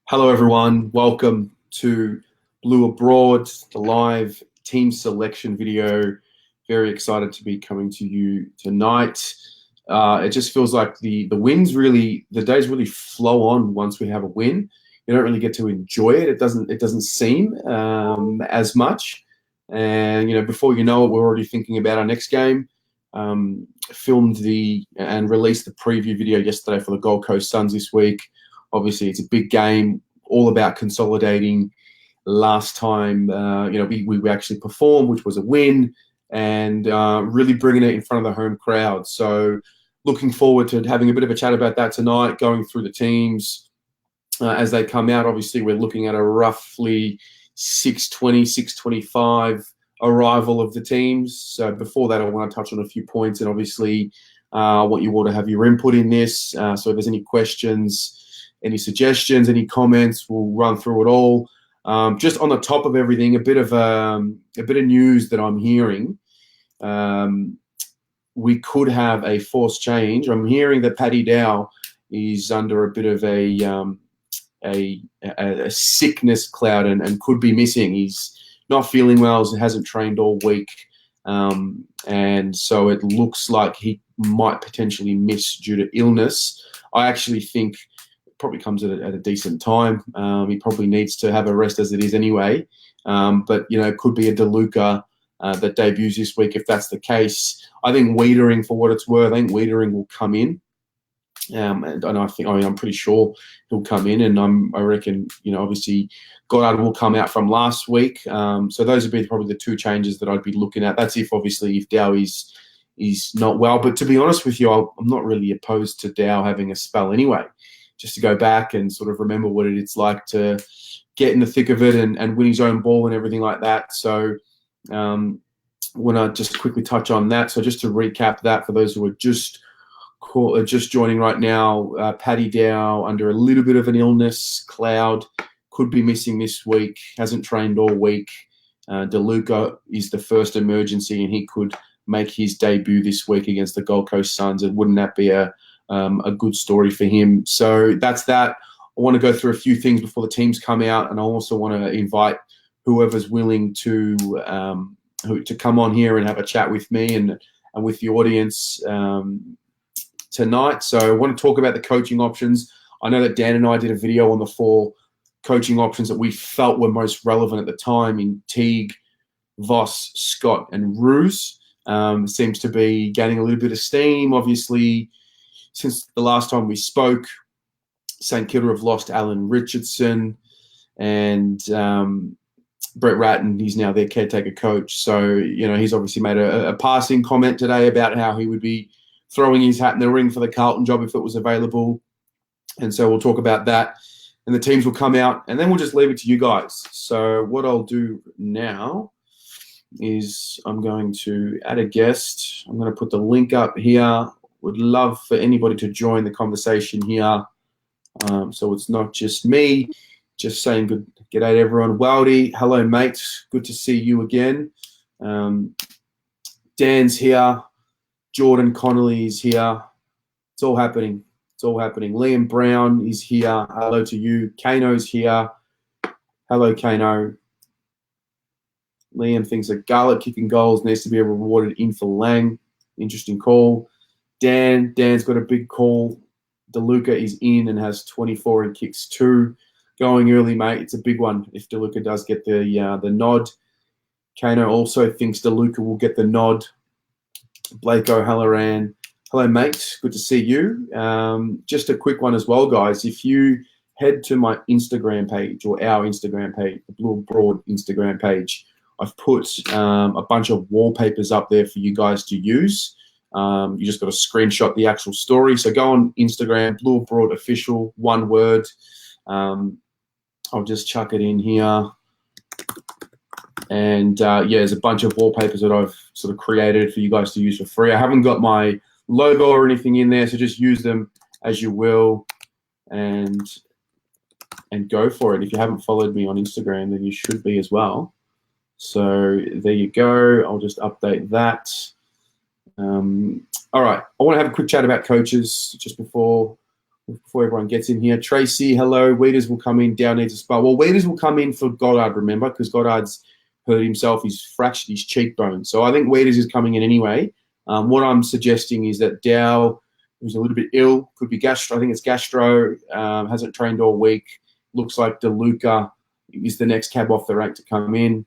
Hello, everyone. Welcome to Blue Abroad, the live team selection video. Very excited to be coming to you tonight. It just feels like the days really flow on once we have a win. You don't really get to enjoy it. It doesn't seem as much. And before you know it, we're already thinking about our next game. Filmed and released the preview video yesterday for the Gold Coast Suns this week. Obviously, it's a big game, all about consolidating. Last time, we actually performed, which was a win, and really bringing it in front of the home crowd. So looking forward to having a bit of a chat about that tonight, going through the teams as they come out. Obviously, we're looking at a roughly 6:20, 6:25 arrival of the teams. So before that, I want to touch on a few points, and obviously want you all to have your input in this. So if there's any questions, any suggestions, any comments, we'll run through it all. Just on the top of everything, a bit of news that I'm hearing. We could have a forced change. I'm hearing that Paddy Dow is under a bit of a sickness cloud and could be missing. He's not feeling well, hasn't trained all week, and so it looks like he might potentially miss due to illness. I actually think probably comes at a decent time. He probably needs to have a rest as it is anyway. But it could be a DeLuca that debuts this week if that's the case. I think Wiedering, for what it's worth, Wiedering will come in. And I'm pretty sure he'll come in, and I reckon, obviously Goddard will come out from last week. So those would be probably the two changes that I'd be looking at. That's if Dow is not well. But to be honest with you, I'm not really opposed to Dow having a spell anyway, just to go back and sort of remember what it's like to get in the thick of it and win his own ball and everything like that. So want to just quickly touch on that. So just to recap that for those who are just joining right now, Paddy Dow under a little bit of an illness cloud, could be missing this week, hasn't trained all week. DeLuca is the first emergency, and he could make his debut this week against the Gold Coast Suns. And wouldn't that be a good story for him? So that's that. I want to go through a few things before the teams come out, and I also want to invite whoever's willing to come on here and have a chat with me and with the audience tonight. So I want to talk about the coaching options. I know that Dan and I did a video on the 4 coaching options that we felt were most relevant at the time in Teague, Voss, Scott, and Roos. Seems to be gaining a little bit of steam. Obviously, since the last time we spoke, St Kilda have lost Alan Richardson, and Brett Ratton, he's now their caretaker coach. So, he's obviously made a passing comment today about how he would be throwing his hat in the ring for the Carlton job if it was available. And so we'll talk about that, and the teams will come out, and then we'll just leave it to you guys. So what I'll do now is I'm going to add a guest. I'm going to put the link up here. Would love for anybody to join the conversation here. So it's not just me, just saying g'day to everyone. Wildy, hello, mate. Good to see you again. Dan's here. Jordan Connolly is here. It's all happening. It's all happening. Liam Brown is here. Hello to you. Kano's here. Hello, Kano. Liam thinks that Garlic kicking goals needs to be rewarded in for Lang. Interesting call. Dan's got a big call. DeLuca is in and has 24 and kicks 2. Going early, mate. It's a big one if DeLuca does get the nod. Kano also thinks DeLuca will get the nod. Blake O'Halloran. Hello, mate. Good to see you. Just a quick one as well, guys. If you head to my Instagram page, or our Instagram page, the Blue Broad Instagram page, I've put a bunch of wallpapers up there for you guys to use. You just got to screenshot the actual story. So go on Instagram, Blue Broad Official, one word. I'll just chuck it in here. And there's a bunch of wallpapers that I've sort of created for you guys to use for free. I haven't got my logo or anything in there, so just use them as you will and go for it. If you haven't followed me on Instagram, then you should be as well. So there you go. I'll just update that. All right. I want to have a quick chat about coaches just before before everyone gets in here. Tracy, hello. Weeders will come in. Dow needs a spot. Well, Weeders will come in for Goddard, remember, because Goddard's hurt himself. He's fractured his cheekbone. So I think Weeders is coming in anyway. What I'm suggesting is that Dow, who's a little bit ill, could be gastro. I think it's gastro, hasn't trained all week. Looks like DeLuca is the next cab off the rank to come in.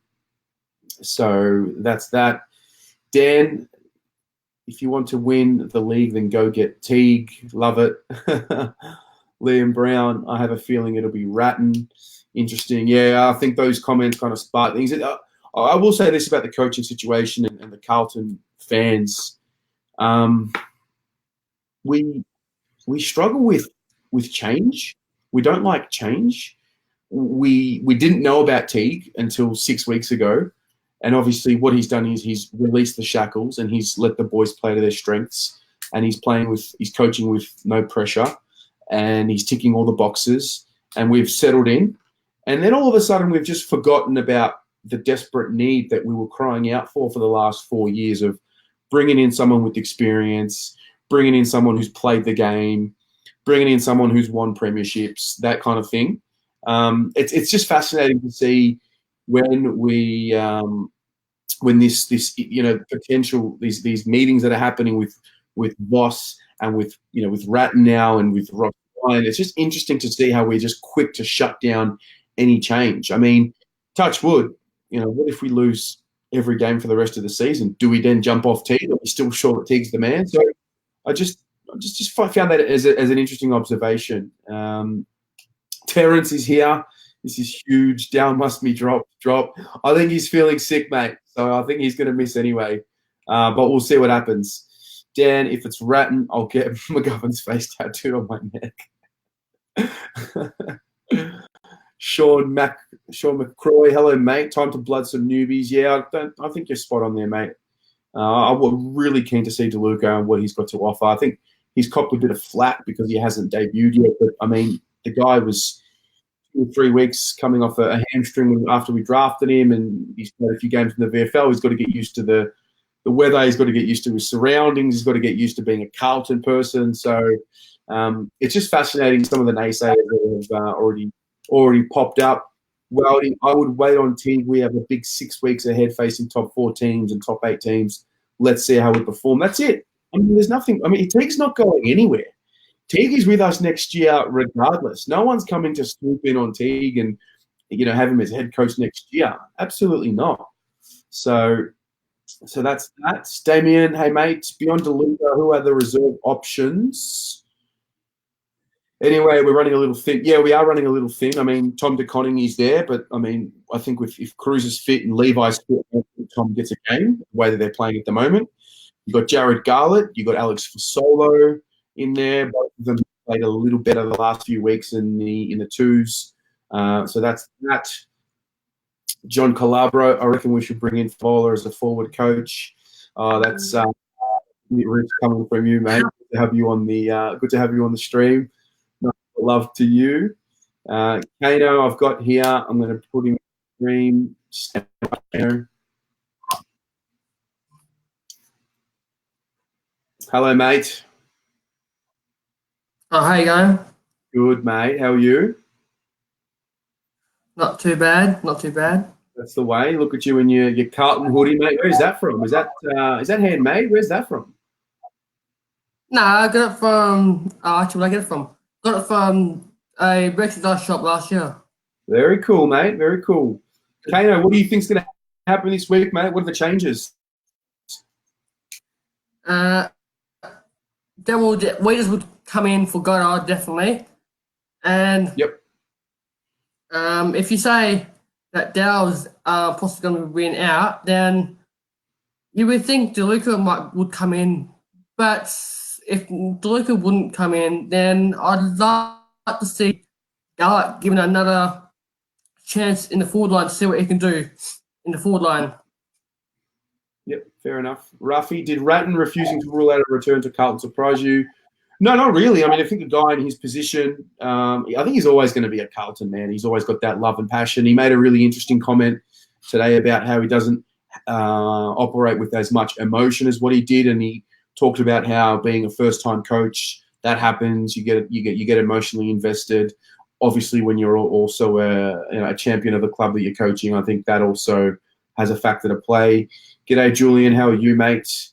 So that's that. Dan, if you want to win the league, then go get Teague. Love it. Liam Brown, I have a feeling it'll be Ratton. Interesting. Yeah, I think those comments kind of spark things. I will say this about the coaching situation and the Carlton fans. We struggle with change. We don't like change. We didn't know about Teague until 6 weeks ago. And obviously what he's done is he's released the shackles and he's let the boys play to their strengths, and he's coaching with no pressure, and he's ticking all the boxes, and we've settled in. And then all of a sudden we've just forgotten about the desperate need that we were crying out for the last 4 years of bringing in someone with experience, bringing in someone who's played the game, bringing in someone who's won premierships, that kind of thing. It's just fascinating to see when this potential these meetings that are happening with Voss and with Ratton now and with Ross Ryan. It's just interesting to see how we're just quick to shut down any change. I mean, touch wood. What if we lose every game for the rest of the season? Do we then jump off Teague? Are we still sure that Teague's the man? So I just found that as an interesting observation. Terrence is here. This is huge. Down must be drop. I think he's feeling sick, mate. So I think he's going to miss anyway. But we'll see what happens. Dan, if it's Ratton, I'll get McGovern's face tattooed on my neck. Sean McCroy, hello, mate. Time to blood some newbies. Yeah, I think you're spot on there, mate. I'm really keen to see DeLuca and what he's got to offer. I think he's copped a bit of flack because he hasn't debuted yet. But, I mean, the guy was 2 or 3 weeks coming off a hamstring after we drafted him, and he's played a few games in the VFL. He's got to get used to the weather. He's got to get used to his surroundings. He's got to get used to being a Carlton person. So it's just fascinating, some of the naysayers that have already popped up. Well, I would wait on Teague. We have a big 6 weeks ahead facing top 4 teams and top 8 teams. Let's see how we perform. That's it. I mean, there's nothing. I mean, Teague's not going anywhere. Teague is with us next year regardless. No one's coming to swoop in on Teague and have him as head coach next year. Absolutely not. So that's that. Damien, hey mate, beyond DeLuca, who are the reserve options? Anyway, we're running a little thin. Yeah, we are running a little thin. I mean, Tom DeConning is there, but I mean, I think if Cruz is fit and Levi's fit, Tom gets a game the way that they're playing at the moment. You've got Jared Garlett, you've got Alex Fasolo in there. Both of them played a little better the last few weeks in the twos. So that's that. John Calabro, I reckon we should bring in Fowler as a forward coach. That's rich coming from you, mate. Good to have you on the stream. Love to you. Kano, I've got here. I'm going to put him in the stream. Hello, mate. Oh, how you going? Good, mate. How are you? Not too bad. Not too bad. That's the way. Look at you in your Carlton hoodie, mate. Where's that from? Is that handmade? Where's that from? No, I got it from. Actually, where I get it from? Got it from a merchandise shop last year. Very cool, mate. Very cool. Kano, what do you think's going to happen this week, mate? What are the changes? Waiters would come in for Goddard, definitely. And yep. If you say that Dow's possibly going to win out, then you would think DeLuca would come in. But if DeLuca wouldn't come in, then I'd like to see Garlett given another chance in the forward line to see what he can do in the forward line. Yep, fair enough. Ruffy, did Ratton refusing to rule out a return to Carlton surprise you? No, not really. I mean, I think the guy in his position, I think he's always going to be a Carlton man. He's always got that love and passion. He made a really interesting comment today about how he doesn't operate with as much emotion as what he did, and he talked about how being a first-time coach, that happens. You get emotionally invested. Obviously, when you're also a champion of the club that you're coaching, I think that also has a factor to play. G'day, Julian. How are you, mate?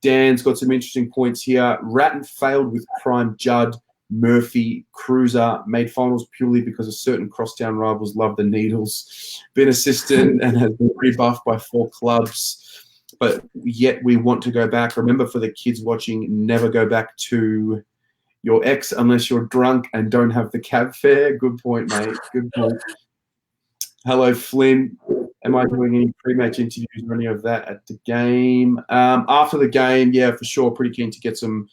Dan's got some interesting points here. Ratton failed with Prime Judd, Murphy, Cruiser, made finals purely because a certain crosstown rivals love the Needles. Been assistant and has been rebuffed by 4 clubs. But yet we want to go back. Remember, for the kids watching, never go back to your ex unless you're drunk and don't have the cab fare. Good point, mate. Good point. Hello, Flynn. Am I doing any pre-match interviews or any of that at the game? After the game, yeah, for sure. Pretty keen to get some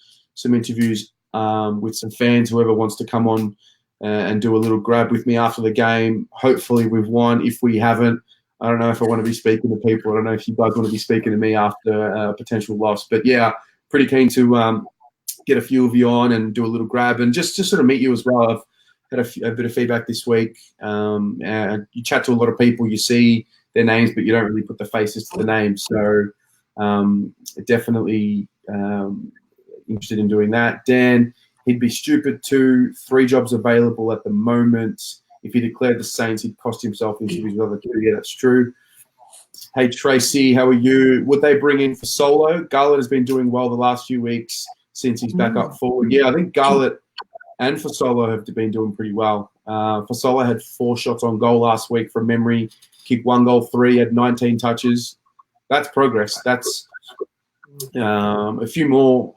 interviews with some fans, whoever wants to come on and do a little grab with me after the game. Hopefully we've won. If we haven't, I don't know if I want to be speaking to people. I don't know if you guys want to be speaking to me after a potential loss. But, yeah, pretty keen to get a few of you on and do a little grab and just sort of meet you as well. I've had a bit of feedback this week. And you chat to a lot of people, you see their names, but you don't really put the faces to the names. So definitely interested in doing that. Dan, he'd be stupid too. 3 jobs available at the moment. If he declared the Saints, he'd cost himself interviews with other people. Yeah, that's true. Hey, Tracy, how are you? Would they bring in for Solo? Garlett has been doing well the last few weeks since he's back up forward. Yeah, I think Garlett and Fasolo have been doing pretty well. Fasolo had 4 shots on goal last week from memory, kicked 1 goal, 3, had 19 touches. That's progress. That's a few more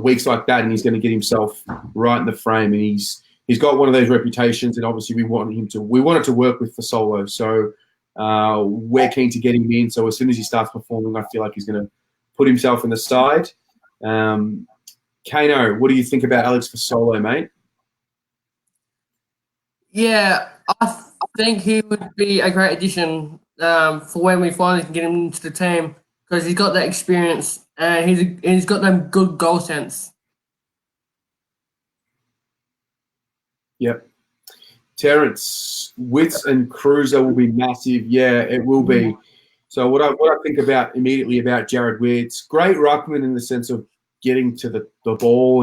weeks like that, and he's going to get himself right in the frame. And he's got one of those reputations, and obviously we wanted to work with Fasolo. So we're keen to get him in. So as soon as he starts performing, I feel like he's going to put himself in the side. Kano, what do you think about Alex Fasolo, mate? Yeah, I think he would be a great addition for when we finally can get him into the team, because he's got that experience and he's got them good goal sense. Yep. Terrence, Witts and Cruiser will be massive. Yeah, it will be. So what I think immediately about Jared Witts, great ruckman in the sense of getting to the ball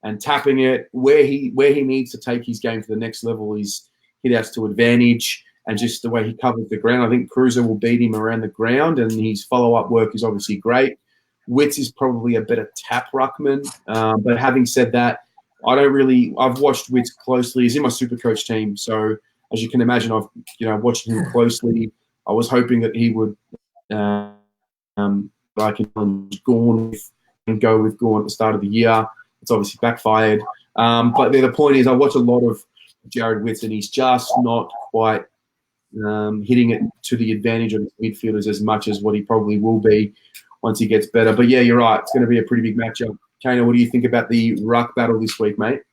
and tapping it. Where he needs to take his game to the next level is hit outs to advantage and just the way he covers the ground. I think Cruiser will beat him around the ground, and his follow-up work is obviously great. Witts is probably a better tap ruckman. But having said that, I've watched Witts closely. He's in my Supercoach team, so as you can imagine, I've watched him closely. I was hoping that he would like Gawn and go with Gawn at the start of the year. It's obviously backfired. But the point is, I watch a lot of Jared Witts, and he's just not quite hitting it to the advantage of his midfielders as much as what he probably will be once he gets better. But yeah, you're right. It's going to be a pretty big matchup. Kano, what do you think about the ruck battle this week, mate?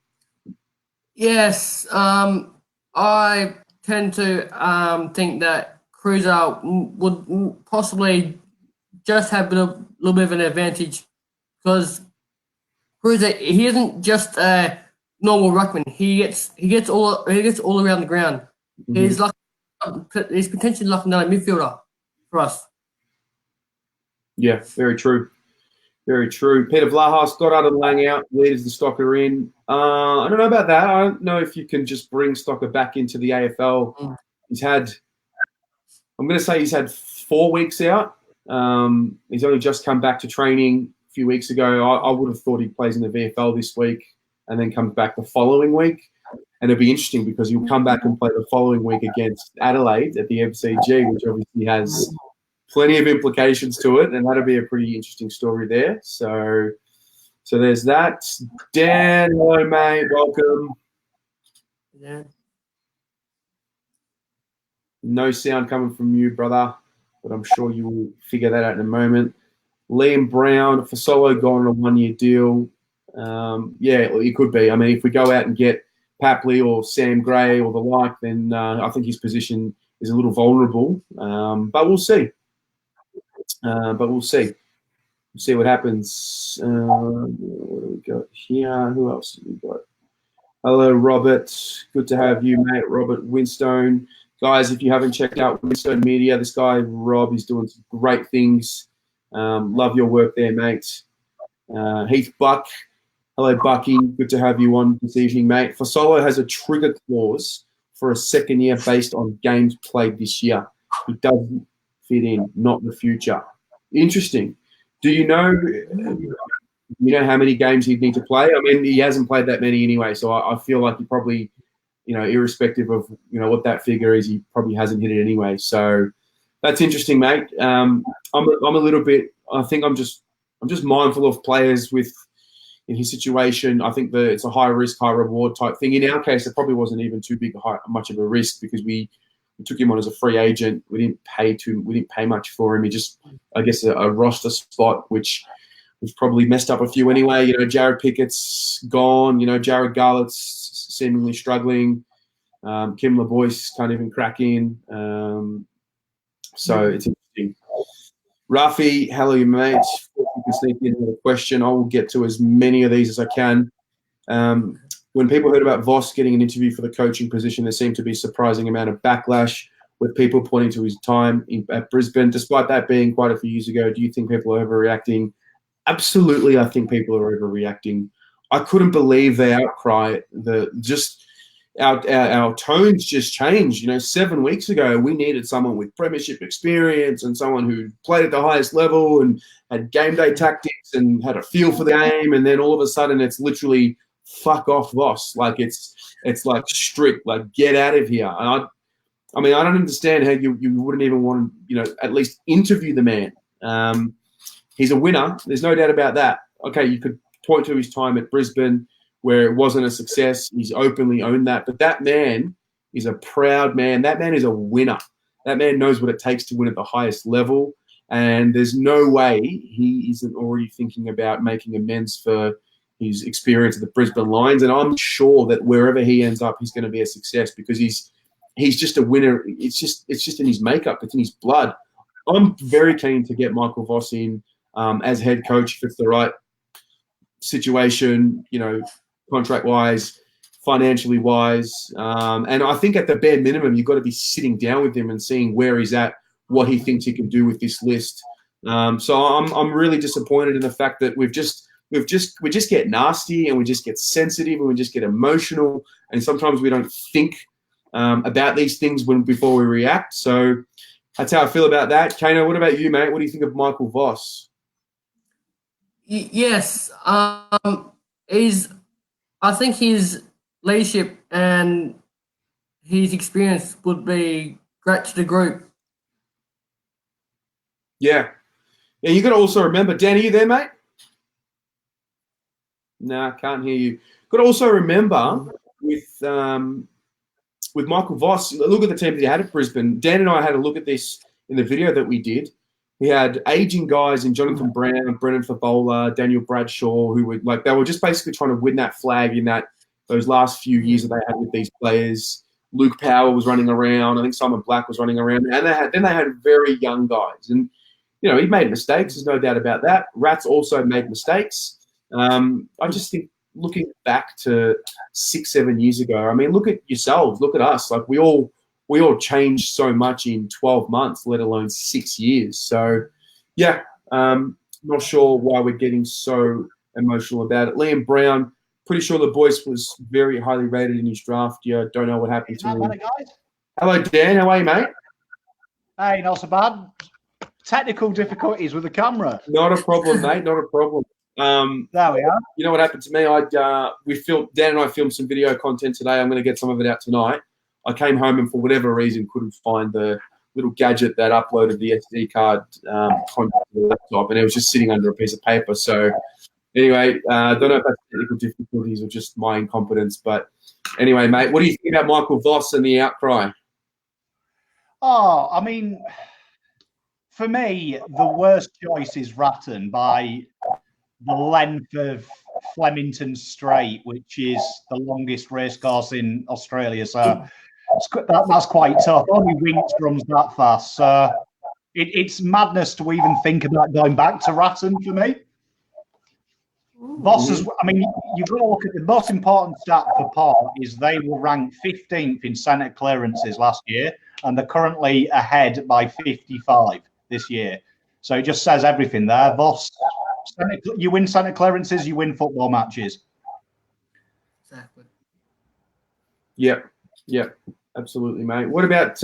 Yes, I tend to think that Cruiser would possibly just have a little bit of an advantage, because Cruiser, he isn't just a normal ruckman. He gets all around the ground. Mm-hmm. He's potentially like another midfielder for us. Yeah, very true. Very true. Peter Vlahos, Goddard and Lang out, leaders the Stocker in. I don't know about that. I don't know if you can just bring Stocker back into the AFL. I'm going to say he's had 4 weeks out. He's only just come back to training a few weeks ago. I would have thought he plays in the VFL this week and then comes back the following week. And it'll be interesting because he'll come back and play the following week against Adelaide at the MCG, which obviously has plenty of implications to it, and that'll be a pretty interesting story there. So there's that. Dan, hello, mate. Welcome. Yeah. No sound coming from you, brother, but I'm sure you will figure that out in a moment. Liam Brown, Fasolo gone on a 1-year deal. Yeah, it could be. I mean, if we go out and get Papley or Sam Gray or the like, then I think his position is a little vulnerable. But we'll see. We'll see. We'll see what happens. What do we got here? Who else have we got? Hello, Robert. Good to have you, mate. Robert Winstone. Guys, if you haven't checked out Winstone Media, this guy, Rob, is doing some great things. Love your work there, mate. Heath Buck. Hello, Bucky. Good to have you on this evening, mate. Fasolo has a trigger clause for a second year based on games played this year. He doesn't fit in, not the future. Interesting. Do you know how many games he'd need to play? I mean, he hasn't played that many anyway, so I feel like he probably, irrespective of what that figure is, he probably hasn't hit it anyway. So that's interesting, mate. I'm a little bit. I think I'm just mindful of players in his situation. I think that it's a high risk, high reward type thing. In our case, it probably wasn't even too much of a risk because we took him on as a free agent. We didn't pay much for him. He just, I guess, a roster spot, which was probably messed up a few anyway. Jared Pickett's gone. Jared Garlett's seemingly struggling. Kim LeBoyce can't even crack in. So it's interesting. Rafi, hello, mate. You can sneak in with a question. I will get to as many of these as I can. When people heard about Voss getting an interview for the coaching position, there seemed to be a surprising amount of backlash with people pointing to his time at Brisbane. Despite that being quite a few years ago, do you think people are overreacting? Absolutely, I think people are overreacting. I couldn't believe the outcry. Our tones just changed. 7 weeks ago, we needed someone with premiership experience and someone who played at the highest level and had game day tactics and had a feel for the game. And then all of a sudden, it's literally fuck off, Voss. Like it's like strict, like get out of here. And I mean, I don't understand how you wouldn't even want to, at least interview the man. He's a winner. There's no doubt about that. Okay, you could point to his time at Brisbane where it wasn't a success. He's openly owned that. But that man is a proud man. That man is a winner. That man knows what it takes to win at the highest level. And there's no way he isn't already thinking about making amends for his experience at the Brisbane Lions. And I'm sure that wherever he ends up, he's going to be a success because he's just a winner. It's just in his makeup. It's in his blood. I'm very keen to get Michael Voss in as head coach if it's the right situation, contract-wise, financially-wise. And I think at the bare minimum, you've got to be sitting down with him and seeing where he's at, what he thinks he can do with this list. So I'm really disappointed in the fact that we just get nasty and we just get sensitive and we just get emotional. And sometimes we don't think about these things before we react. So that's how I feel about that. Kano, what about you, mate? What do you think of Michael Voss? Yes, I think his leadership and his experience would be great to the group. Yeah. You got to also remember, Dan, are you there, mate? Nah, can't hear you. Got to also remember with Michael Voss, look at the team that he had at Brisbane. Dan and I had a look at this in the video that we did. He had aging guys in Jonathan Brown, Brennan Favola, Daniel Bradshaw, who were they were just basically trying to win that flag in those last few years that they had with these players. Luke Power was running around. I think Simon Black was running around, and they had very young guys. And he made mistakes. There's no doubt about that. Rats also made mistakes. I just think looking back to 6-7 years ago, I mean, look at yourselves, look at us. Like we all changed so much in 12 months, let alone 6 years. So, yeah, not sure why we're getting so emotional about it. Liam Brown, pretty sure the Boyce was very highly rated in his draft. Yeah, don't know what happened to him. Guys? Hello, Dan. How are you, mate? Hey, not so bad. Technical difficulties with the camera. Not a problem, mate. Not a problem. There we are. You know what happened to me? Dan and I filmed some video content today. I'm going to get some of it out tonight. I came home and for whatever reason couldn't find the little gadget that uploaded the SD card onto the laptop, and it was just sitting under a piece of paper. So anyway, I don't know if that's technical difficulties or just my incompetence, but anyway, mate, what do you think about Michael Voss and the outcry? Oh, I mean, for me, the worst choice is Ratton by the length of Flemington Strait, which is the longest racecourse in Australia. So that's quite tough. Only Winks runs that fast. So it's madness to even think about going back to Ratton for me. Voss, I mean, you've got to look at the most important stat for Port is they were ranked 15th in centre clearances last year, and they're currently ahead by 55 this year. So it just says everything there. Voss You win centre clearances, you win football matches. Exactly. Yep, absolutely, mate. What about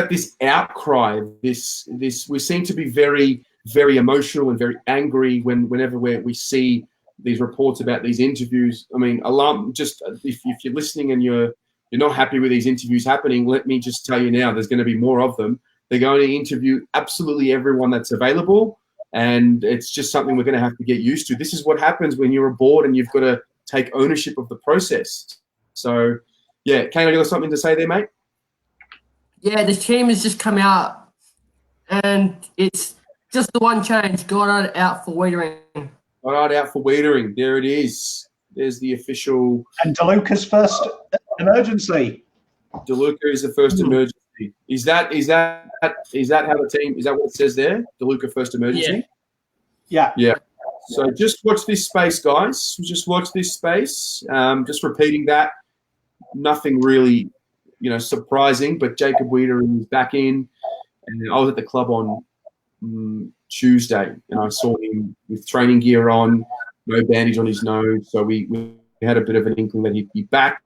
this outcry? This we seem to be very, very emotional and very angry whenever we see these reports about these interviews. I mean, just if you're listening and you're not happy with these interviews happening, let me just tell you now, there's going to be more of them. They're going to interview absolutely everyone that's available, and it's just something we're going to have to get used to. This is what happens when you're a board and you've got to take ownership of the process. So, yeah, Kane, I got something to say there, mate? Yeah, the team has just come out, and it's just the one change. Goddard out for Wiedering. Goddard out for Wiedering. There it is. There's the official. And DeLuca's first emergency. DeLuca is the first emergency. Is that how the team? Is that what it says there? DeLuca first emergency. Yeah. So just watch this space, guys. Just watch this space. Just repeating that. Nothing really, surprising. But Jacob Wiedering is back in, and I was at the club on Tuesday, and I saw him with training gear on, no bandage on his nose. So we had a bit of an inkling that he'd be back.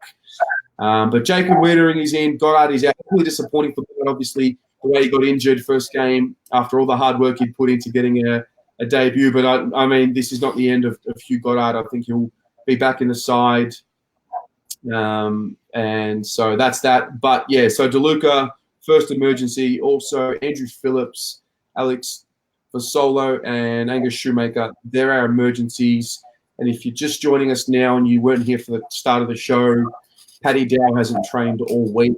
But Jacob Wiedering is in. Goddard is out. Really disappointing for Goddard, obviously, the way he got injured first game after all the hard work he'd put into getting a debut. But, I mean, this is not the end of Hugh Goddard. I think he'll be back in the side. And so that's that. But, yeah, so DeLuca, first emergency. Also, Andrew Phillips, Alex Fasolo, and Angus Shoemaker. They're our emergencies. And if you're just joining us now and you weren't here for the start of the show, Paddy Dow hasn't trained all week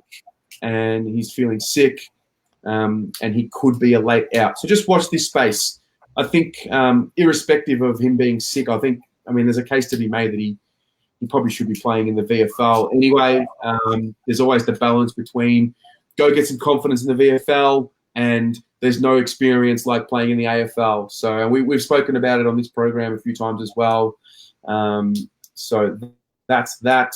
and he's feeling sick, and he could be a late out. So just watch this space. I think irrespective of him being sick, there's a case to be made that he probably should be playing in the VFL. Anyway, there's always the balance between go get some confidence in the VFL and there's no experience like playing in the AFL. So we've spoken about it on this program a few times as well. So that's that.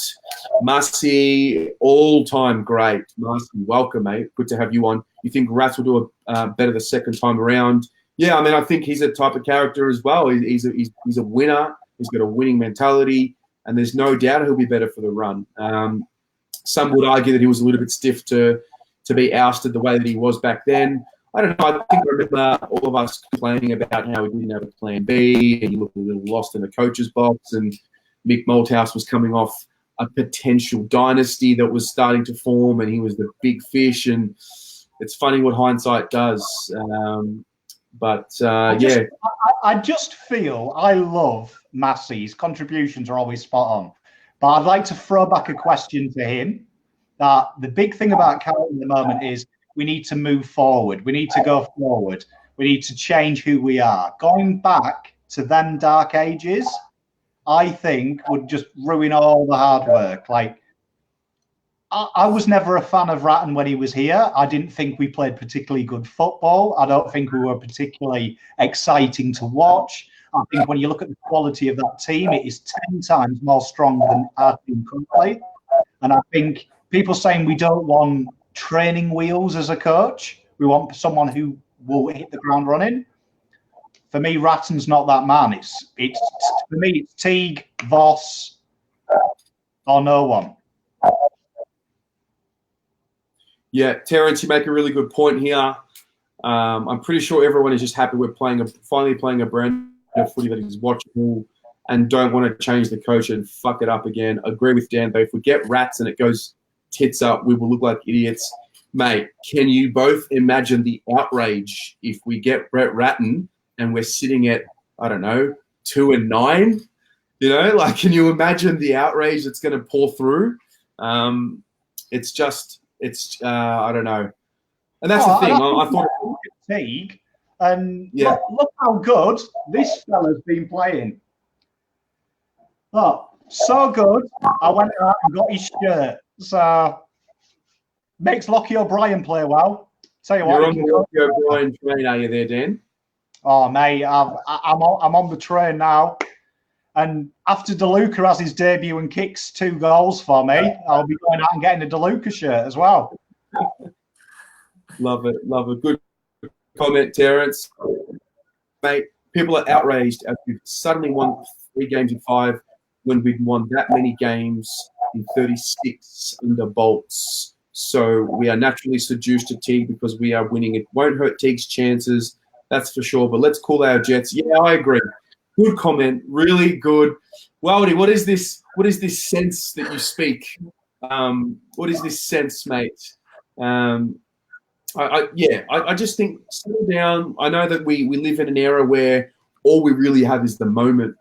Marcy, all-time great. Marcy, welcome, mate. Good to have you on. You think Rats will do better the second time around? Yeah, I think he's a type of character as well. He's a winner. He's got a winning mentality, and there's no doubt he'll be better for the run. Some would argue that he was a little bit stiff to be ousted the way that he was back then. I don't know. I think I remember all of us complaining about how he didn't have a plan B and he looked a little lost in the coach's box, and Mick Malthouse was coming off a potential dynasty that was starting to form and he was the big fish, and it's funny what hindsight does. I just feel I love Massey's contributions are always spot on, but I'd like to throw back a question to him. That the big thing about Carlton at the moment is we need to move forward. We need to go forward. We need to change who we are. Going back to them dark ages, I think would just ruin all the hard work. Like, I was never a fan of Ratton when he was here. I didn't think we played particularly good football. I don't think we were particularly exciting to watch. I think when you look at the quality of that team, it is 10 times more strong than our team currently. And I think people saying we don't want training wheels as a coach, we want someone who will hit the ground running. For me, Ratton's not that man. It's for me, it's Teague, Voss, or no one. Yeah, Terence, you make a really good point here. I'm pretty sure everyone is just happy we're finally playing a brand of footy that is watchable and don't want to change the coach and fuck it up again. Agree with Dan, though. If we get Rats and it goes tits up, we will look like idiots. Mate, can you both imagine the outrage if we get Brett Ratton and we're sitting at, 2-9? Can you imagine the outrage that's going to pour through? I don't know. And that's the thing. I thought Teague, and look how good this fella's been playing. Look, so good. I went out and got his shirt. So makes Lockie O'Brien play well. Tell you what, you're on the Lockie O'Brien train, are you there, Dan? Oh, mate, I'm on the train now. And after DeLuca has his debut and kicks 2 goals for me, I'll be going out and getting a DeLuca shirt as well. Love it. Good comment, Terence. mate. People are outraged as we've suddenly won 3 games in 5 when we'd won that many games in 36 under Bolts. So we are naturally seduced to Teague because we are winning. It won't hurt Teague's chances, that's for sure. But let's call our Jets. Yeah, I agree. Good comment. Really good. Weldy, what is this? What is this sense that you speak? What is this sense, mate? I just think settle down. I know that we live in an era where all we really have is the moment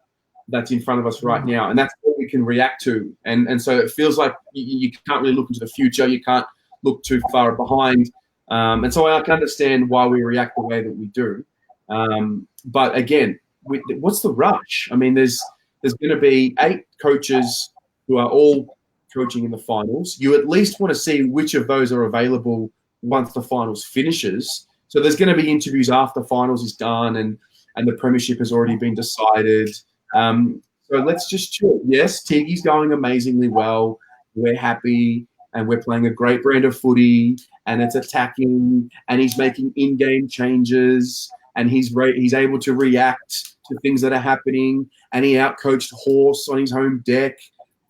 that's in front of us right now, and that's all we can react to. And so it feels like you can't really look into the future. You can't look too far behind. And so I can understand why we react the way that we do. But again, what's the rush? I mean, there's going to be 8 coaches who are all coaching in the finals. You at least want to see which of those are available once the finals finishes. So there's going to be interviews after finals is done and the premiership has already been decided. So let's just chill. Yes, Tiggy's going amazingly well. We're happy and we're playing a great brand of footy and it's attacking and he's making in-game changes and he's able to react to things that are happening and he outcoached Horse on his home deck.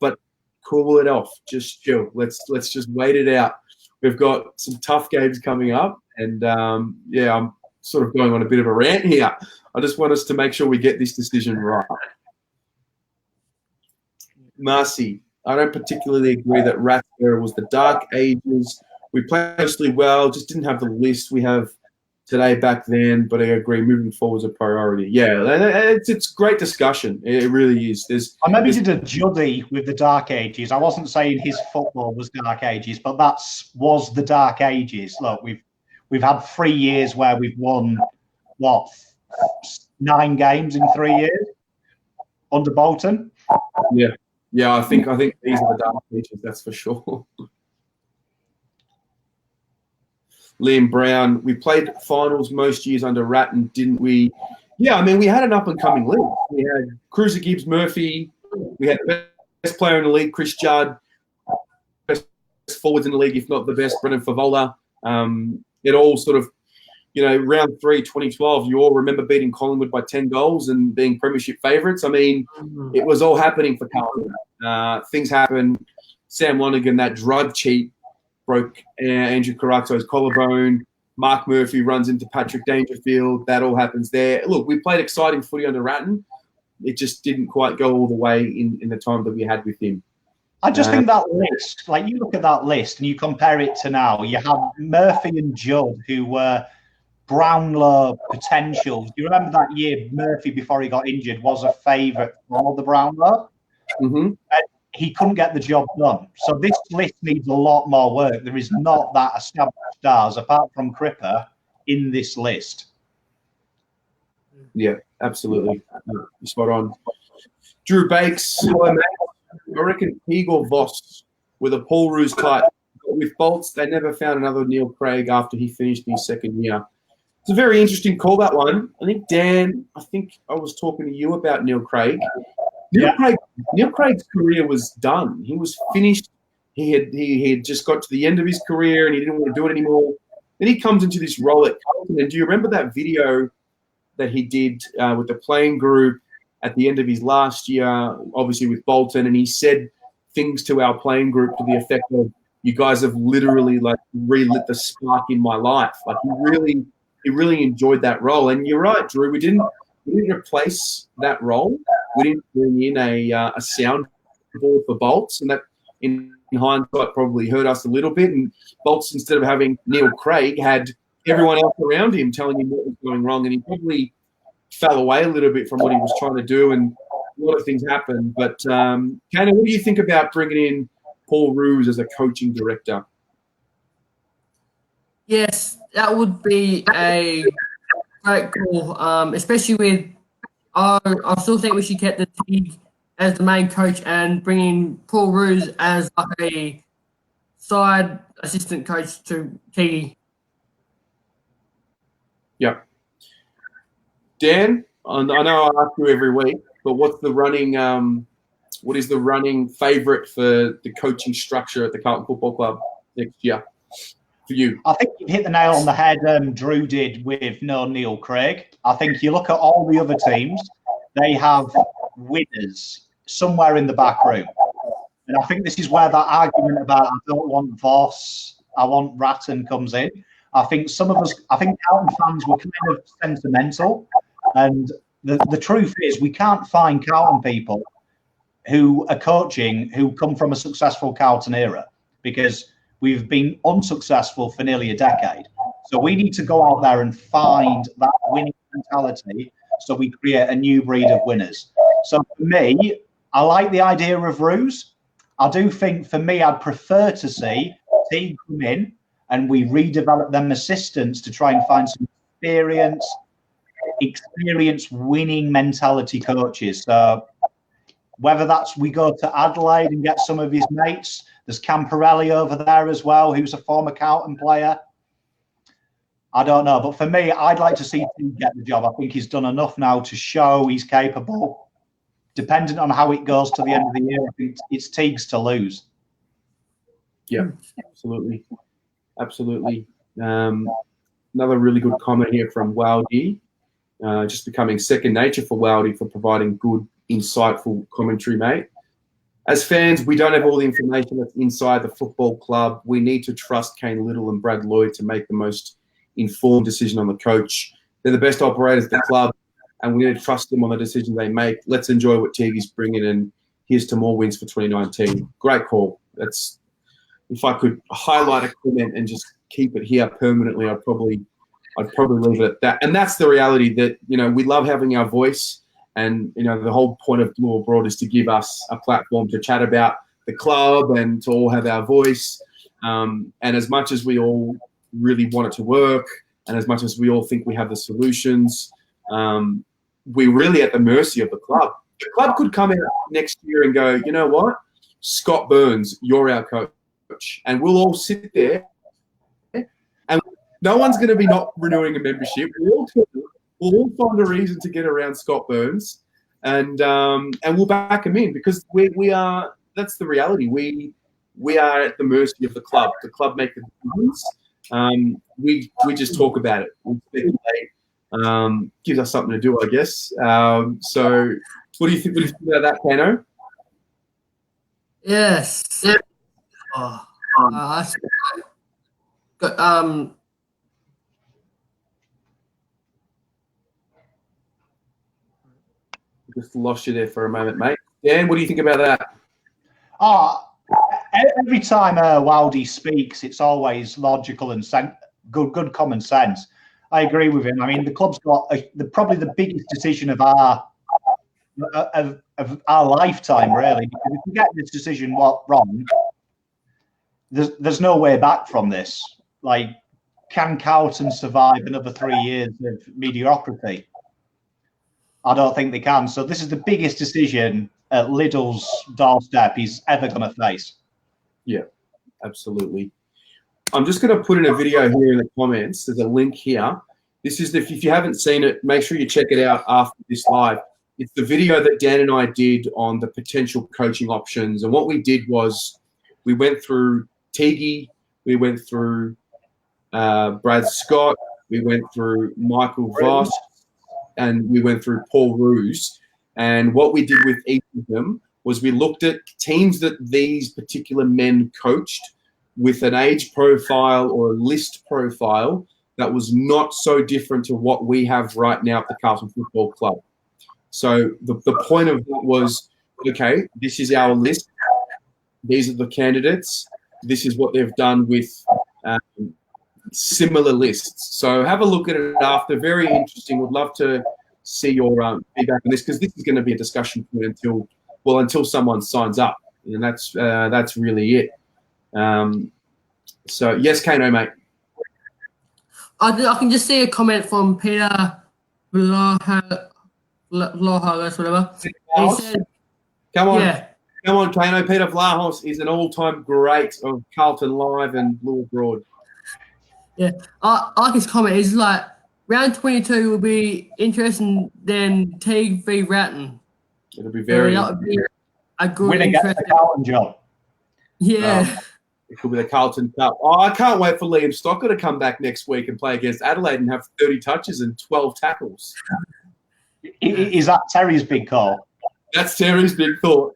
But cool it off. Just chill. Let's just wait it out. We've got some tough games coming up, and I'm sort of going on a bit of a rant here. I just want us to make sure we get this decision right. Marcy, I don't particularly agree that Rat's era was the dark ages. We played mostly well, just didn't have the list we have today back then, but I agree moving forward is a priority. Yeah, it's great discussion. It really is. I maybe did a Juddy with the dark ages. I wasn't saying his football was dark ages, but was the dark ages. Look, we've had 3 years where we've won 9 games in 3 years under Bolton. Yeah. I think these are the dark ages. That's for sure. Liam Brown, we played finals most years under Ratton, didn't we? Yeah, I mean, we had an up-and-coming league. We had Cruiser Gibbs Murphy. We had the best player in the league, Chris Judd. Best forwards in the league, if not the best, Brendan Favola. It all sort of, round 3, 2012, you all remember beating Collingwood by 10 goals and being premiership favourites. I mean, it was all happening for Carlton. Things happened. Sam Lonergan, that drug cheat, broke Andrew Carazzo's collarbone. Mark Murphy runs into Patrick Dangerfield. That all happens there. Look, we played exciting footy under Ratton. It just didn't quite go all the way in the time that we had with him. I just think that list, like you look at that list and you compare it to now, you have Murphy and Judd who were Brownlow potentials. Do you remember that year Murphy, before he got injured, was a favourite for the Brownlow? Mm-hmm. He couldn't get the job done. So this list needs a lot more work. There is not that established stars, apart from Cripper, in this list. Yeah, absolutely. You're spot on. Drew Bakes, hello, mate. I reckon Teague or Voss with a Paul Roos type. With Bolts, they never found another Neil Craig after he finished his second year. It's a very interesting call, that one. I think, Dan, I was talking to you about Neil Craig. Neil Craig's career was done. He was finished. He had just got to the end of his career and he didn't want to do it anymore. Then he comes into this role at Carlton. And do you remember that video that he did with the playing group at the end of his last year, obviously with Bolton? And he said things to our playing group to the effect of, "You guys have literally relit the spark in my life." Like he really enjoyed that role. And you're right, Drew. We didn't replace that role. We didn't bring in a sound board for Bolts, and that, in hindsight, probably hurt us a little bit. And Bolts, instead of having Neil Craig, had everyone else around him telling him what was going wrong, and he probably fell away a little bit from what he was trying to do, and a lot of things happened. But, Kana, what do you think about bringing in Paul Roos as a coaching director? Yes, that would be a great call, especially with I still think we should get the Teague as the main coach and bring in Paul Roos as a side assistant coach to Teague. Yeah. Dan, I know I ask you every week, but what is the running favourite for the coaching structure at the Carlton Football Club next year? for you? I think you hit the nail on the head. Drew did with no Neil Craig. I think you look at all the other teams; they have winners somewhere in the back room, and I think this is where that argument about I don't want Voss, I want Ratton comes in. I think I think Carlton fans were kind of sentimental, and the truth is we can't find Carlton people who are coaching who come from a successful Carlton era, because we've been unsuccessful for nearly a decade. So we need to go out there and find that winning mentality so we create a new breed of winners. So for me, I like the idea of Ruse. I do think for me, I'd prefer to see Teague come in and we redevelop them assistants to try and find some experienced winning mentality coaches. So whether that's we go to Adelaide and get some of his mates. There's Camporelli over there as well, who's a former Carlton player. I don't know. But for me, I'd like to see Teague get the job. I think he's done enough now to show he's capable. Depending on how it goes to the end of the year, I think it's Teague's to lose. Yeah, absolutely. Absolutely. Another really good comment here from Wowdy. Just becoming second nature for Wowdy for providing good, insightful commentary, mate. As fans, we don't have all the information that's inside the football club. We need to trust Kane Little and Brad Lloyd to make the most informed decision on the coach. They're the best operators at the club, and we need to trust them on the decision they make. Let's enjoy what Teague's bringing, and here's to more wins for 2019. Great call. That's, if I could highlight a comment and just keep it here permanently, I'd probably leave it at that. And that's the reality that, we love having our voice. And, the whole point of More Abroad is to give us a platform to chat about the club and to all have our voice. And as much as we all really want it to work, and as much as we all think we have the solutions, we're really at the mercy of the club. The club could come out next year and go, you know what, Scott Burns, you're our coach. And we'll all sit there, and no one's going to be not renewing a membership. We'll all find a reason to get around Scott Burns, and we'll back him in, because we are. That's the reality. We are at the mercy of the club. The club make the decisions. We just talk about it. We speculate. Gives us something to do, I guess. So, what do you think about that, Kano? Yes. Just lost you there for a moment, mate. Dan, what do you think about that? Every time Wowdy speaks, it's always logical and good common sense. I agree with him. I mean, the club's got probably the biggest decision of our lifetime, really. Because if we get this decision wrong, there's no way back from this. Like, can Carlton survive another 3 years of mediocrity? I don't think they can. So this is the biggest decision at Liddell's doorstep he's ever going to face. Yeah, absolutely. I'm just going to put in a video here in the comments. There's a link here. This is if you haven't seen it, make sure you check it out after this live. It's the video that Dan and I did on the potential coaching options. And what we did was we went through Teague, we went through Brad Scott, we went through Michael Voss, and we went through Paul Ruse. And what we did with each of them was we looked at teams that these particular men coached with an age profile or a list profile that was not so different to what we have right now at the Carlton Football Club. So the point of that was, okay, this is our list. These are the candidates. This is what they've done with similar lists. So have a look at it after. Very interesting. Would love to see your feedback on this, because this is going to be a discussion point until someone signs up, and that's really it. So yes, Kano, mate. I can just see a comment from Peter Vlahos, whatever. He said, Come on, yeah. Come on, Kano. Peter Vlahos is an all-time great of Carlton Live and Blue Abroad. Yeah, I like his comment. He's like, round 22 will be interesting than Teague v Ratton. It'll be very. That would be a good, winner gets the Carlton job. Yeah. It could be the Carlton Cup. Oh, I can't wait for Liam Stocker to come back next week and play against Adelaide and have 30 touches and 12 tackles. Is that Terry's big call? That's Terry's big thought.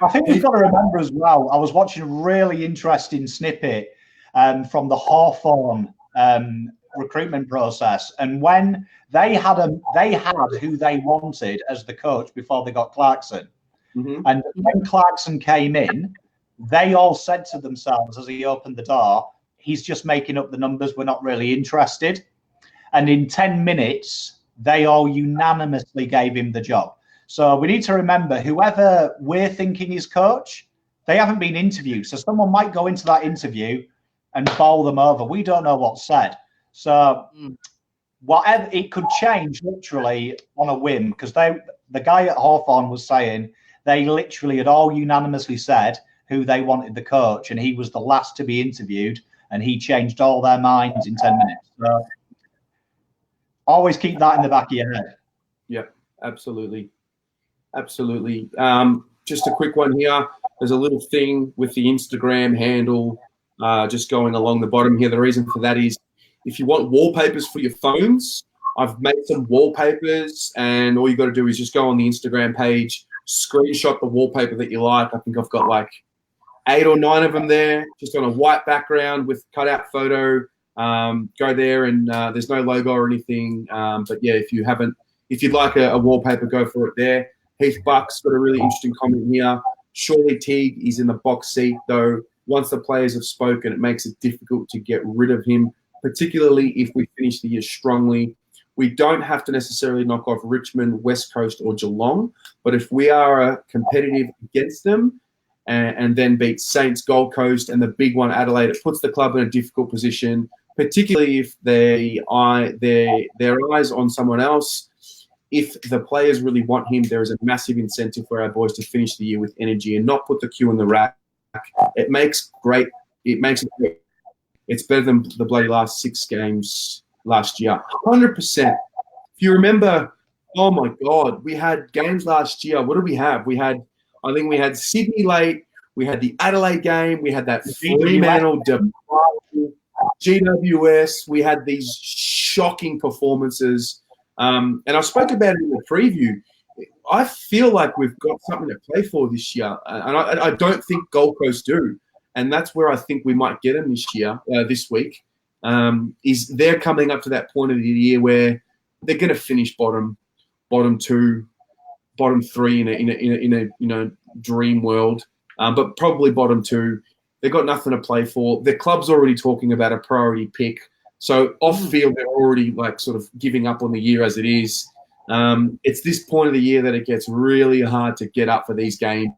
I think we've got to remember as well, I was watching a really interesting snippet from the Hawthorn recruitment process. And when they had who they wanted as the coach before they got Clarkson. Mm-hmm. And when Clarkson came in, they all said to themselves as he opened the door, he's just making up the numbers. We're not really interested. And in 10 minutes, they all unanimously gave him the job. So we need to remember, whoever we're thinking is coach, they haven't been interviewed. So someone might go into that interview and bowl them over. We don't know what's said. So whatever, it could change literally on a whim, because the guy at Hawthorn was saying they literally had all unanimously said who they wanted the coach, and he was the last to be interviewed, and he changed all their minds in 10 minutes. So always keep that in the back of your head. Yeah, absolutely. Absolutely. Just a quick one here. There's a little thing with the Instagram handle just going along the bottom here. The reason for that is if you want wallpapers for your phones, I've made some wallpapers, and all you got to do is just go on the Instagram page, screenshot the wallpaper that you like. I think I've got like 8 or 9 of them there, just on a white background with cutout photo. Go there, and there's no logo or anything. But yeah, if you'd like a wallpaper, go for it there. Heath Buck's got a really interesting comment here. Surely Teague is in the box seat, though. Once the players have spoken, it makes it difficult to get rid of him, particularly if we finish the year strongly. We don't have to necessarily knock off Richmond, West Coast, or Geelong, but if we are competitive against them and then beat Saints, Gold Coast, and the big one, Adelaide, it puts the club in a difficult position, particularly if their eyes on someone else. If the players really want him, there is a massive incentive for our boys to finish the year with energy and not put the queue in the rack. It makes it great. It's better than the bloody last 6 games last year. 100%. If you remember, oh my God, we had games last year. What did we have? I think we had Sydney late. We had the Adelaide game. We had that Fremantle debacle, GWS. We had these shocking performances. And I spoke about it in the preview. I feel like we've got something to play for this year. And I don't think Gold Coast do. And that's where I think we might get them this week, is they're coming up to that point of the year where they're going to finish bottom 2, bottom 3 in a dream world, but probably bottom 2. They've got nothing to play for. The club's already talking about a priority pick. So off field, they're already like sort of giving up on the year as it is. It's this point of the year that it gets really hard to get up for these games.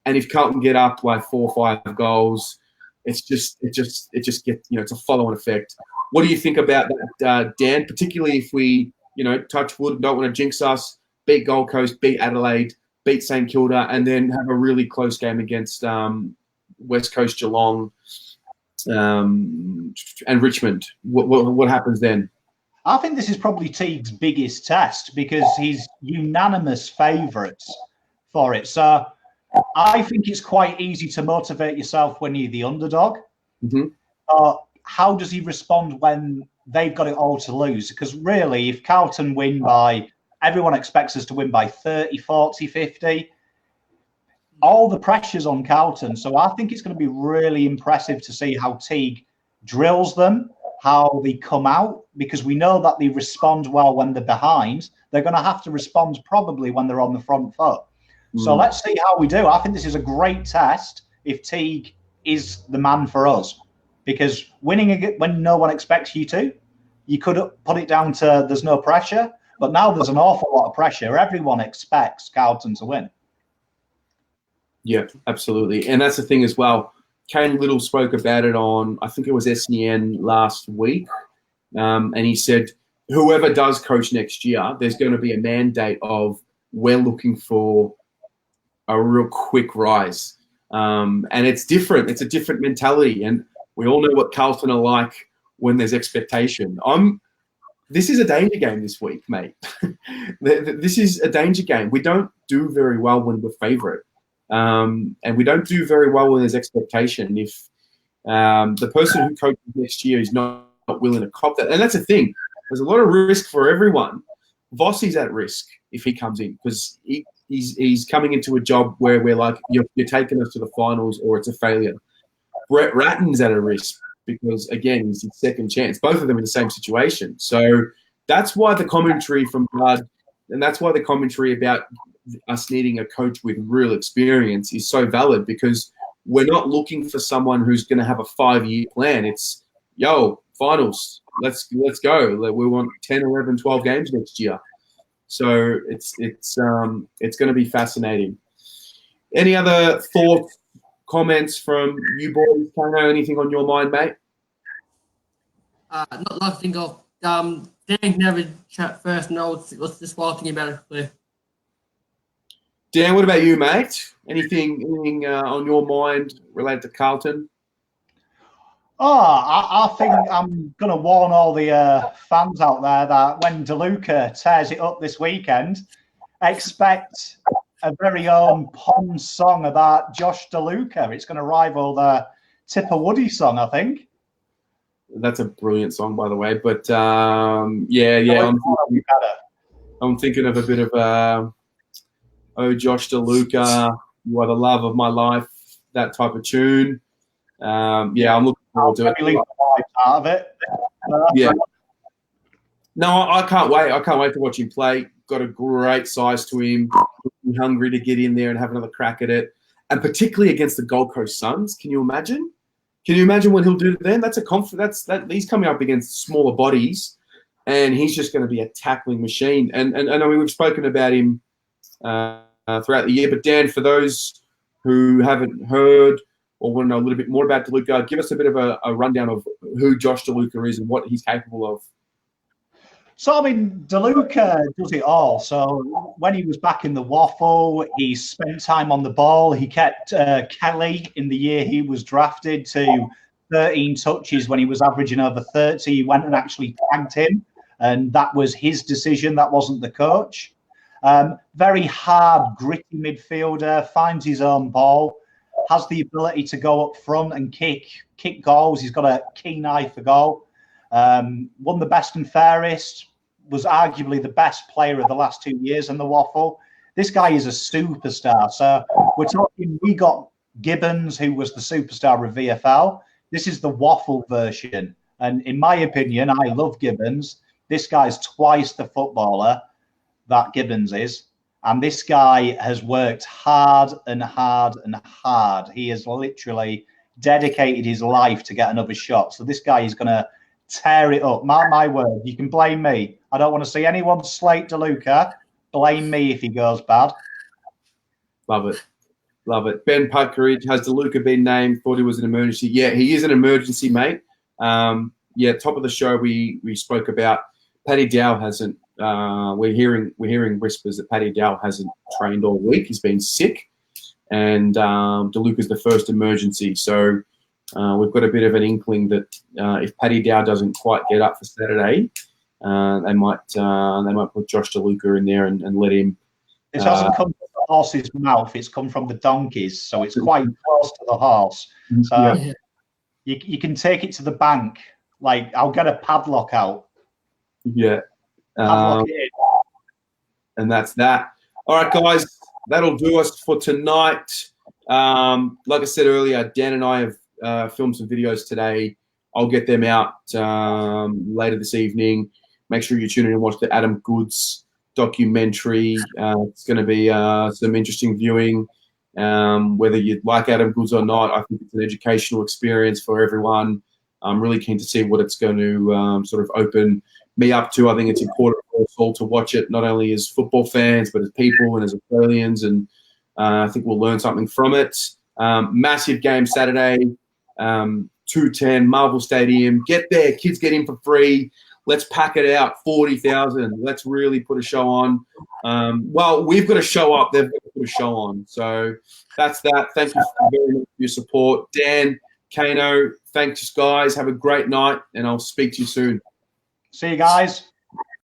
And if Carlton get up like 4 or 5 goals, it just gets, it's a follow-on effect. What do you think about that, Dan? Particularly if we, touch wood, don't want to jinx us, beat Gold Coast, beat Adelaide, beat St Kilda, and then have a really close game against West Coast, Geelong, and Richmond. What happens then? I think this is probably Teague's biggest test because he's unanimous favourites for it. So I think it's quite easy to motivate yourself when you're the underdog. Mm-hmm. How does he respond when they've got it all to lose? Because really, if Carlton win by, everyone expects us to win by 30, 40, 50. All the pressure's on Carlton. So I think it's going to be really impressive to see how Teague drills them, how they come out, because we know that they respond well when they're behind. They're going to have to respond probably when they're on the front foot. So let's see how we do. I think this is a great test if Teague is the man for us, because winning when no one expects you to, you could put it down to there's no pressure, but now there's an awful lot of pressure. Everyone expects Carlton to win. Yeah, absolutely. And that's the thing as well. Kane Little spoke about it on, I think it was SEN last week, and he said, whoever does coach next year, there's going to be a mandate of we're looking for a real quick rise. And it's different. It's a different mentality. And we all know what Carlton are like when there's expectation. This is a danger game this week, mate. This is a danger game. We don't do very well when we're favourite. And we don't do very well when there's expectation. If the person who coaches next year is not willing to cop that, and that's the thing. There's a lot of risk for everyone. Vossi's at risk if he comes in because he's coming into a job where we're like, you're taking us to the finals or it's a failure. Brett Ratton's at a risk because, again, he's his second chance. Both of them in the same situation. So that's why the commentary from Blood, and that's why the commentary about us needing a coach with real experience is so valid, because we're not looking for someone who's going to have a 5-year plan. It's, finals. Let's go. We want 10, 11, 12 games next year. So it's going to be fascinating. Any other thoughts, comments from you boys? Kano, anything on your mind, mate? Not like to think of. Dan can have a chat first, and let's just while thinking about it. Clear. Dan, what about you, mate? Anything on your mind related to Carlton? I think I'm going to warn all the fans out there that when DeLuca tears it up this weekend, expect a very own Pond song about Josh DeLuca. It's going to rival the Tipper Woody song, I think. That's a brilliant song, by the way. But I'm thinking of a bit of "Oh Josh DeLuca, you are the love of my life," that type of tune. I'm looking forward to it. Out of it. Yeah. No, I can't wait. I can't wait to watch him play. Got a great size to him. Hungry to get in there and have another crack at it. And particularly against the Gold Coast Suns. Can you imagine? Can you imagine what he'll do then? That's a confidence. He's coming up against smaller bodies, and he's just going to be a tackling machine. And I mean, we've spoken about him throughout the year. But Dan, for those who haven't heard or want to know a little bit more about DeLuca, give us a bit of a rundown of who Josh DeLuca is and what he's capable of. So, I mean, DeLuca does it all. So when he was back in the Waffle, he spent time on the ball. He kept Kelly in the year he was drafted to 13 touches when he was averaging over 30. He went and actually tagged him, and that was his decision. That wasn't the coach. Very hard, gritty midfielder, finds his own ball, has the ability to go up front and kick goals. He's got a keen eye for goal. Won the best and fairest, was arguably the best player of the last 2 years in the Waffle. This guy is a superstar. So we're talking, we got Gibbons, who was the superstar of VFL. This is the Waffle version. And in my opinion, I love Gibbons. This guy's twice the footballer that Gibbons is. And this guy has worked hard and hard and hard. He has literally dedicated his life to get another shot. So this guy is going to tear it up. Mark my word. You can blame me. I don't want to see anyone slate DeLuca. Blame me if he goes bad. Love it. Love it. Ben Puckeridge, has DeLuca been named? Thought he was an emergency. Yeah, he is an emergency, mate. Top of the show, we spoke about Paddy Dow hasn't. We're hearing whispers that Paddy Dow hasn't trained all week. He's been sick, and DeLuca's the first emergency. So we've got a bit of an inkling that if Paddy Dow doesn't quite get up for Saturday, they might put Josh DeLuca in there and let him. This hasn't come from the horse's mouth; it's come from the donkey's, so it's quite close to the horse. So you can take it to the bank. Like, I'll get a padlock out. Yeah. And that's that. All right, guys, that'll do us for tonight. Like I said earlier, Dan and I have filmed some videos today. I'll get them out later this evening. Make sure you tune in and watch the Adam Goods documentary. It's going to be some interesting viewing. Whether you like Adam Goods or not, I think it's an educational experience for everyone. I'm really keen to see what it's going to sort of open me up to. I think it's important for us all to watch it, not only as football fans, but as people and as Australians. And I think we'll learn something from it. Massive game Saturday, 2:10, Marvel Stadium. Get there. Kids get in for free. Let's pack it out, 40,000. Let's really put a show on. Well, we've got to show up. They've got to put a show on. So that's that. Thank you very much for your support. Dan, Kano, thanks, guys. Have a great night, and I'll speak to you soon. See you guys.